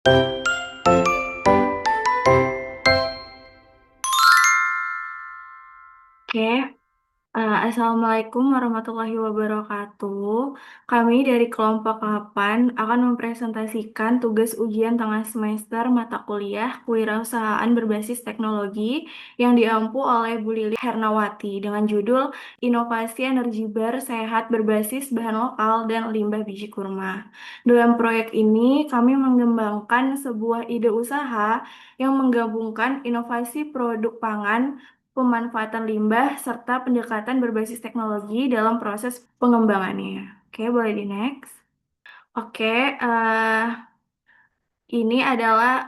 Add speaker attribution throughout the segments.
Speaker 1: Oke, Assalamualaikum warahmatullahi wabarakatuh. Kami dari kelompok 8 akan mempresentasikan tugas ujian tengah semester mata kuliah Kewirausahaan Berbasis Teknologi yang diampu oleh Bu Lili Hernawati dengan judul Inovasi Energi Bar Sehat Berbasis Bahan Lokal dan Limbah Biji Kurma. Dalam proyek ini, kami mengembangkan sebuah ide usaha yang menggabungkan inovasi produk pangan, pemanfaatan limbah, serta pendekatan berbasis teknologi dalam proses pengembangannya. Oke, boleh di next. Oke, ini adalah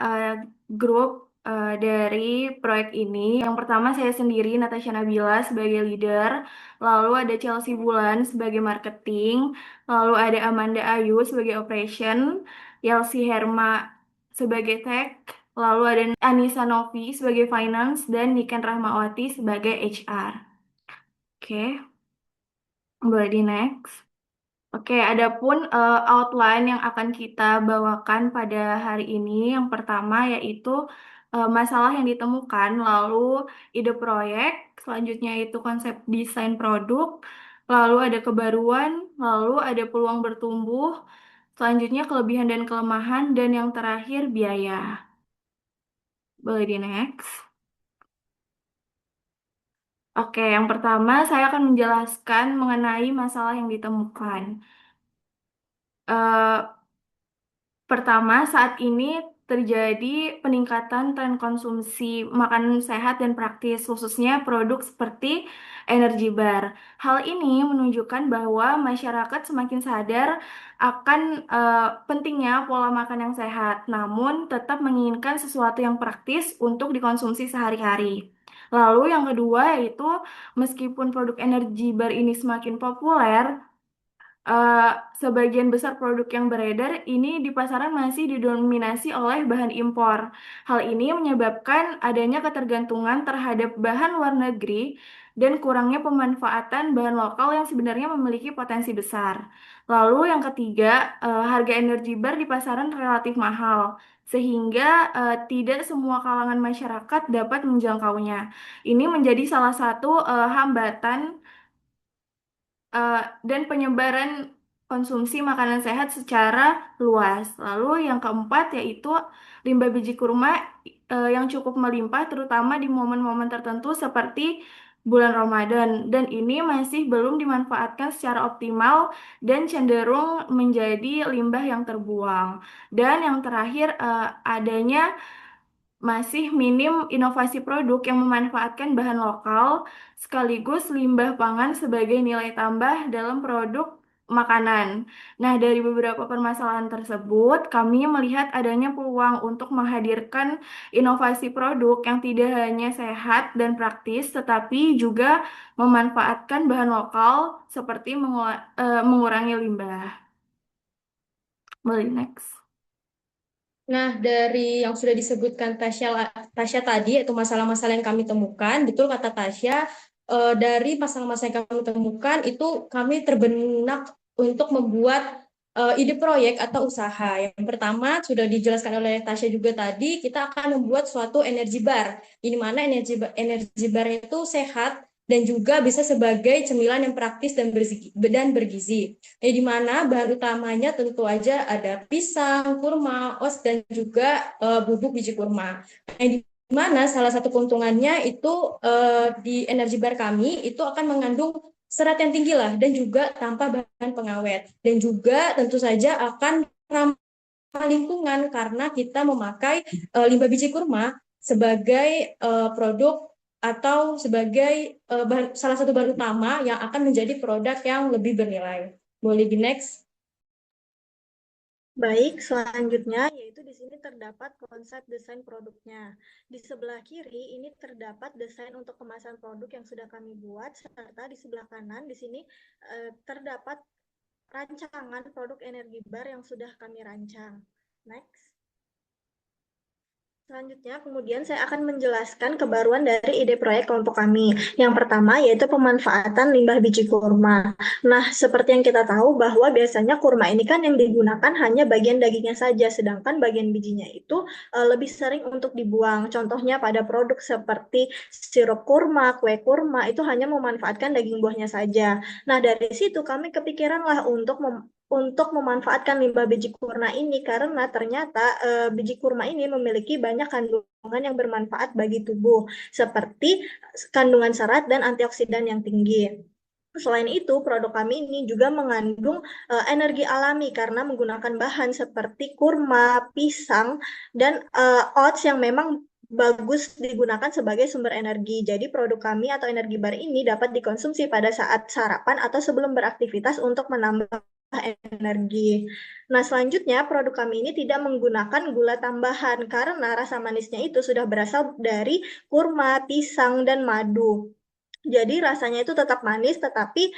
Speaker 1: grup dari proyek ini. Yang pertama saya sendiri, Natasha Nabila sebagai leader, lalu ada Chelsea Bulan sebagai marketing, lalu ada Amanda Ayu sebagai operation, Yelsi Herma sebagai tech, lalu ada Anissa Novi sebagai finance, dan Niken Rahmawati sebagai HR. Oke, boleh di next. Oke, adapun outline yang akan kita bawakan pada hari ini, yang pertama yaitu masalah yang ditemukan, lalu ide proyek, selanjutnya itu konsep desain produk, lalu ada kebaruan, lalu ada peluang bertumbuh, selanjutnya kelebihan dan kelemahan, dan yang terakhir biaya. Boleh di next. Oke, yang pertama saya akan menjelaskan mengenai masalah yang ditemukan. Eh, Pertama, saat ini terjadi peningkatan tren konsumsi makanan sehat dan praktis, khususnya produk seperti energi bar. Hal ini menunjukkan bahwa masyarakat semakin sadar akan pentingnya pola makan yang sehat, namun tetap menginginkan sesuatu yang praktis untuk dikonsumsi sehari-hari. Lalu yang kedua yaitu meskipun produk energi bar ini semakin populer, eh, sebagian besar produk yang beredar ini di pasaran masih didominasi oleh bahan impor. Hal ini menyebabkan adanya ketergantungan terhadap bahan luar negeri dan kurangnya pemanfaatan bahan lokal yang sebenarnya memiliki potensi besar. Lalu yang ketiga, harga energi bar di pasaran relatif mahal, sehingga tidak semua kalangan masyarakat dapat menjangkaunya. Ini menjadi salah satu hambatan eh, dan penyebaran konsumsi makanan sehat secara luas. Lalu yang keempat yaitu limbah biji kurma yang cukup melimpah terutama di momen-momen tertentu seperti bulan Ramadan dan ini masih belum dimanfaatkan secara optimal dan cenderung menjadi limbah yang terbuang. Dan yang terakhir adanya masih minim inovasi produk yang memanfaatkan bahan lokal sekaligus limbah pangan sebagai nilai tambah dalam produk makanan. Nah, dari beberapa permasalahan tersebut, kami melihat adanya peluang untuk menghadirkan inovasi produk yang tidak hanya sehat dan praktis, tetapi juga memanfaatkan bahan lokal seperti mengurangi limbah. Boleh next.
Speaker 2: Nah, dari yang sudah disebutkan Tasya tadi, yaitu masalah-masalah yang kami temukan, betul kata Tasya, dari masalah-masalah yang kami temukan, itu kami terbenak untuk membuat ide proyek atau usaha. Yang pertama, sudah dijelaskan oleh Tasya juga tadi, kita akan membuat suatu energi bar. Ini mana energi bar itu sehat, dan juga bisa sebagai cemilan yang praktis dan bergizi. Di mana bahan utamanya tentu aja ada pisang, kurma, os, dan juga bubuk biji kurma. Di mana salah satu keuntungannya itu di energi bar kami itu akan mengandung serat yang tinggi lah dan juga tanpa bahan pengawet dan juga tentu saja akan ramah lingkungan karena kita memakai limbah biji kurma sebagai produk atau sebagai salah satu bahan utama yang akan menjadi produk yang lebih bernilai. Boleh di next.
Speaker 3: Baik, selanjutnya yaitu di sini terdapat konsep desain produknya. Di sebelah kiri ini terdapat desain untuk kemasan produk yang sudah kami buat, serta di sebelah kanan di sini terdapat rancangan produk energi bar yang sudah kami rancang. Next. selanjutnya, kemudian saya akan menjelaskan kebaruan dari ide proyek kelompok kami. Yang pertama yaitu pemanfaatan limbah biji kurma. Nah, seperti yang kita tahu bahwa biasanya kurma ini kan yang digunakan hanya bagian dagingnya saja, sedangkan bagian bijinya itu lebih sering untuk dibuang. Contohnya pada produk seperti sirup kurma, kue kurma, itu hanya memanfaatkan daging buahnya saja. Nah, dari situ kami kepikiran lah untuk memanfaatkan limbah biji kurma ini karena ternyata biji kurma ini memiliki banyak kandungan yang bermanfaat bagi tubuh seperti kandungan serat dan antioksidan yang tinggi. Selain itu, produk kami ini juga mengandung energi alami karena menggunakan bahan seperti kurma, pisang, dan oats yang memang bagus digunakan sebagai sumber energi. Jadi produk kami atau energi bar ini dapat dikonsumsi pada saat sarapan atau sebelum beraktivitas untuk menambah energi. Nah, selanjutnya produk kami ini tidak menggunakan gula tambahan karena rasa manisnya itu sudah berasal dari kurma, pisang, dan madu. Jadi rasanya itu tetap manis tetapi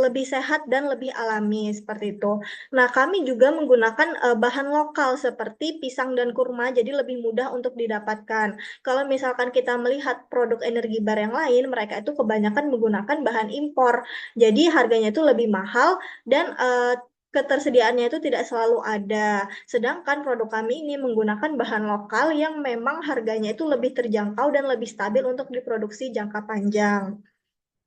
Speaker 3: lebih sehat dan lebih alami seperti itu. Nah, kami juga menggunakan bahan lokal seperti pisang dan kurma jadi lebih mudah untuk didapatkan. Kalau misalkan kita melihat produk energi bar yang lain, mereka itu kebanyakan menggunakan bahan impor. Jadi harganya itu lebih mahal dan ketersediaannya itu tidak selalu ada. Sedangkan produk kami ini menggunakan bahan lokal yang memang harganya itu lebih terjangkau dan lebih stabil untuk diproduksi jangka panjang.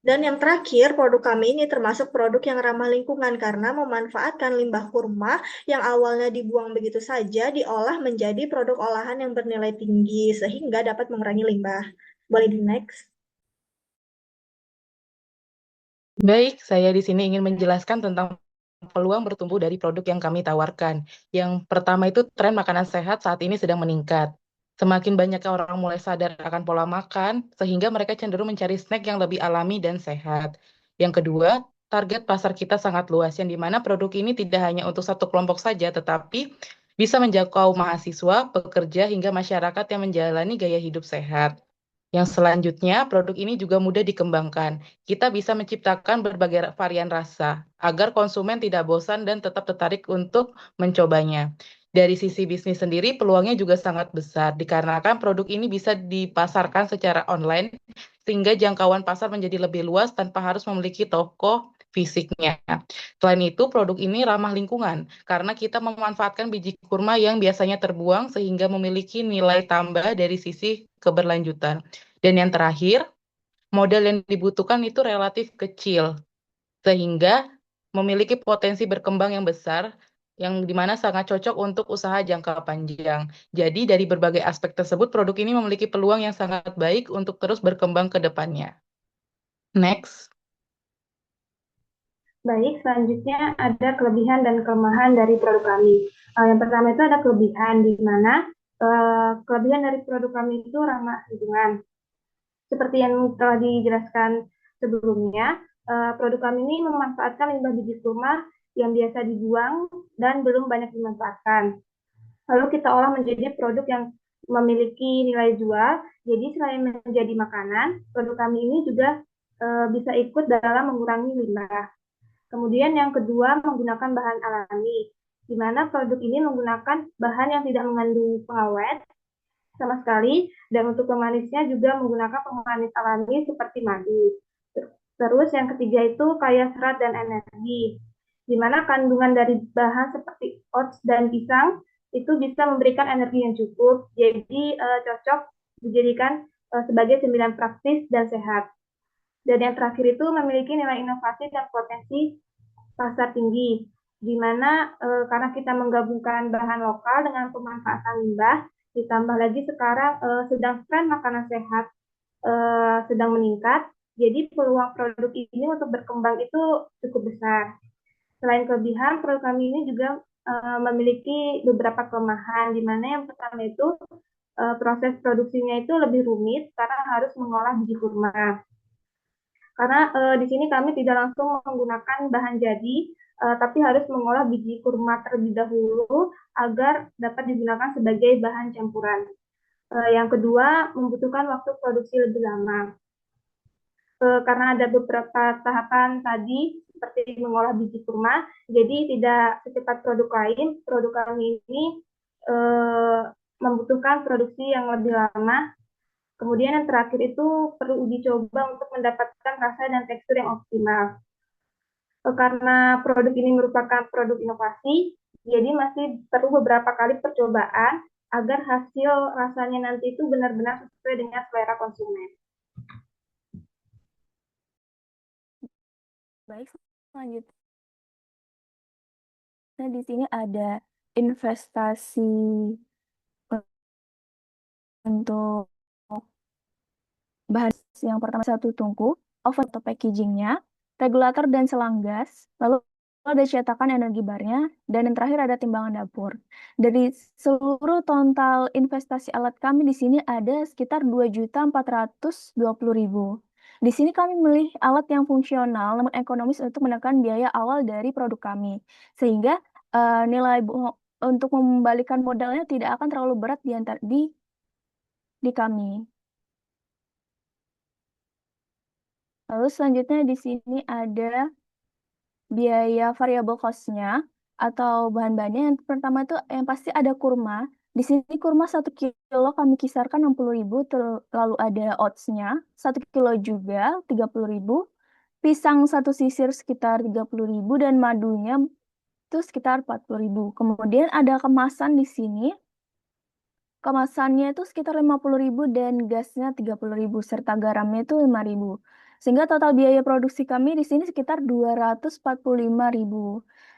Speaker 3: Dan yang terakhir, produk kami ini termasuk produk yang ramah lingkungan karena memanfaatkan limbah kurma yang awalnya dibuang begitu saja, diolah menjadi produk olahan yang bernilai tinggi sehingga dapat mengurangi limbah. Boleh di next?
Speaker 4: Baik, saya di sini ingin menjelaskan tentang peluang bertumbuh dari produk yang kami tawarkan. Yang pertama itu tren makanan sehat saat ini sedang meningkat. Semakin banyak orang mulai sadar akan pola makan, sehingga mereka cenderung mencari snack yang lebih alami dan sehat. Yang kedua, target pasar kita sangat luas, yang dimana produk ini tidak hanya untuk satu kelompok saja, tetapi bisa menjangkau mahasiswa, pekerja, hingga masyarakat yang menjalani gaya hidup sehat. Yang selanjutnya, produk ini juga mudah dikembangkan. Kita bisa menciptakan berbagai varian rasa agar konsumen tidak bosan dan tetap tertarik untuk mencobanya. Dari sisi bisnis sendiri, peluangnya juga sangat besar dikarenakan produk ini bisa dipasarkan secara online sehingga jangkauan pasar menjadi lebih luas tanpa harus memiliki toko fisiknya. Selain itu, produk ini ramah lingkungan karena kita memanfaatkan biji kurma yang biasanya terbuang sehingga memiliki nilai tambah dari sisi keberlanjutan. Dan yang terakhir, modal yang dibutuhkan itu relatif kecil, sehingga memiliki potensi berkembang yang besar, yang dimana sangat cocok untuk usaha jangka panjang. Jadi dari berbagai aspek tersebut, produk ini memiliki peluang yang sangat baik untuk terus berkembang ke depannya. Next.
Speaker 1: Baik, selanjutnya ada kelebihan dan kelemahan dari produk kami. Yang pertama itu ada kelebihan, di mana kelebihan dari produk kami itu ramah lingkungan. Seperti yang telah dijelaskan sebelumnya, produk kami ini memanfaatkan limbah biji kurma yang biasa dibuang dan belum banyak dimanfaatkan. Lalu kita olah menjadi produk yang memiliki nilai jual. Jadi selain menjadi makanan, produk kami ini juga bisa ikut dalam mengurangi limbah. Kemudian yang kedua, menggunakan bahan alami, di mana produk ini menggunakan bahan yang tidak mengandung pengawet sama sekali, dan untuk pemanisnya juga menggunakan pemanis alami seperti madu. Terus yang ketiga itu kaya serat dan energi, di mana kandungan dari bahan seperti oats dan pisang itu bisa memberikan energi yang cukup, jadi cocok dijadikan sebagai cemilan praktis dan sehat. Dan yang terakhir itu memiliki nilai inovasi dan potensi pasar tinggi, di mana karena kita menggabungkan bahan lokal dengan pemanfaatan limbah, ditambah lagi sekarang sedang tren makanan sehat sedang meningkat, jadi peluang produk ini untuk berkembang itu cukup besar. Selain kelebihan, produk kami ini juga memiliki beberapa kelemahan, di mana yang pertama itu proses produksinya itu lebih rumit karena harus mengolah biji kurma. Karena di sini kami tidak langsung menggunakan bahan jadi, tapi harus mengolah biji kurma terlebih dahulu agar dapat digunakan sebagai bahan campuran. Yang kedua, membutuhkan waktu produksi lebih lama. Karena ada beberapa tahapan tadi, seperti mengolah biji kurma, jadi tidak secepat produk lain. Produk kami ini membutuhkan
Speaker 5: membutuhkan produksi yang lebih lama. Kemudian yang terakhir itu perlu uji coba untuk mendapatkan rasa dan tekstur yang optimal. Karena produk ini merupakan produk inovasi, jadi masih perlu beberapa kali percobaan agar hasil rasanya nanti itu benar-benar sesuai dengan selera konsumen.
Speaker 1: Baik, selanjutnya di sini ada investasi untuk bahan yang pertama satu tungku, oven atau packagingnya, regulator dan selang gas, lalu ada cetakan energi barnya, dan yang terakhir ada timbangan dapur. Dari seluruh total investasi alat kami di sini ada sekitar 2.420.000. Di sini kami memilih alat yang fungsional namun ekonomis untuk menekan biaya awal dari produk kami, sehingga nilai untuk membalikan modalnya tidak akan terlalu berat di kami. Lalu selanjutnya di sini ada biaya variable cost-nya atau bahan-bahannya. Yang pertama itu yang pasti ada kurma. Di sini kurma 1 kilo kami kisarkan 60.000, lalu ada oats-nya 1 kilo juga 30.000, pisang satu sisir sekitar 30.000 dan madunya itu sekitar 40.000. Kemudian ada kemasan di sini. Kemasannya itu sekitar 50.000 dan gasnya 30.000 serta garamnya itu 5.000. Sehingga total biaya produksi kami di sini sekitar 245.000.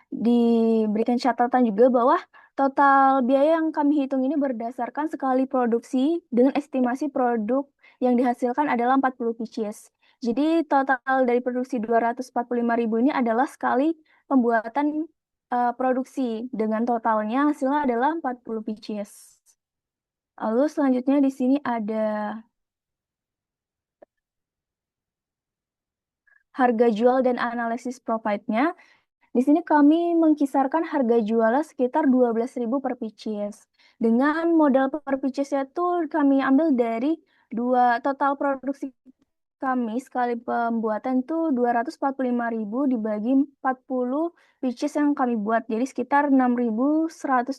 Speaker 1: Diberikan catatan juga bahwa total biaya yang kami hitung ini berdasarkan sekali produksi dengan estimasi produk yang dihasilkan adalah 40 pieces. Jadi total dari produksi 245.000 ini adalah sekali pembuatan produksi dengan totalnya hasilnya adalah 40 pieces. Lalu selanjutnya di sini ada harga jual dan analisis profitnya. Di sini kami mengkisarkan harga jualnya sekitar 12.000 per pieces. Dengan modal per piecesnya itu kami ambil dari total produksi kami sekali pembuatan itu 245.000 dibagi 40 pieces yang kami buat. Jadi sekitar 6.125.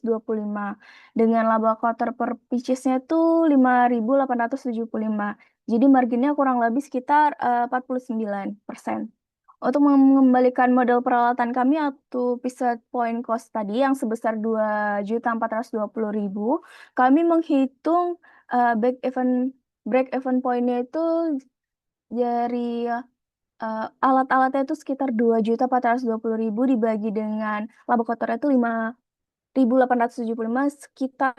Speaker 1: Dengan laba kotor per piecesnya itu 5.875. Jadi marginnya kurang lebih sekitar 49%. Untuk mengembalikan modal peralatan kami atau piece point cost tadi yang sebesar 2.420.000, kami menghitung break even point-nya itu dari alat-alatnya itu sekitar 2.420.000 dibagi dengan laba kotornya itu 5.875 sekitar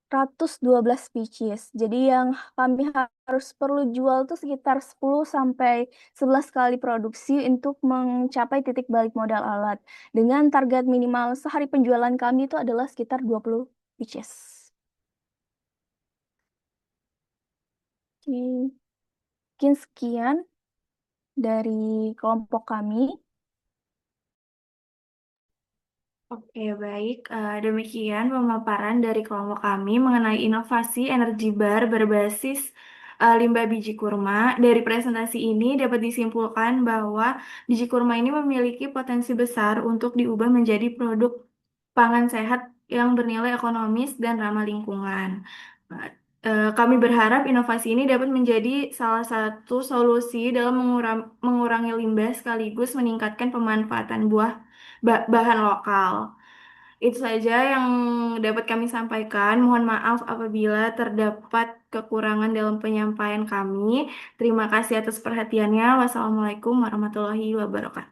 Speaker 1: 412 pieces. Jadi yang kami harus perlu jual itu sekitar 10 sampai 11 kali produksi untuk mencapai titik balik modal alat. Dengan target minimal sehari penjualan kami itu adalah sekitar 20 pieces. Oke. Mungkin sekian dari kelompok kami.
Speaker 5: Oke, baik. Demikian pemaparan dari kelompok kami mengenai inovasi energi bar berbasis limbah biji kurma. Dari presentasi ini dapat disimpulkan bahwa biji kurma ini memiliki potensi besar untuk diubah menjadi produk pangan sehat yang bernilai ekonomis dan ramah lingkungan. Kami berharap inovasi ini dapat menjadi salah satu solusi dalam mengurangi limbah sekaligus meningkatkan pemanfaatan bahan lokal. Itu saja yang dapat kami sampaikan. Mohon maaf apabila terdapat kekurangan dalam penyampaian kami. Terima kasih atas perhatiannya. Wassalamualaikum warahmatullahi wabarakatuh.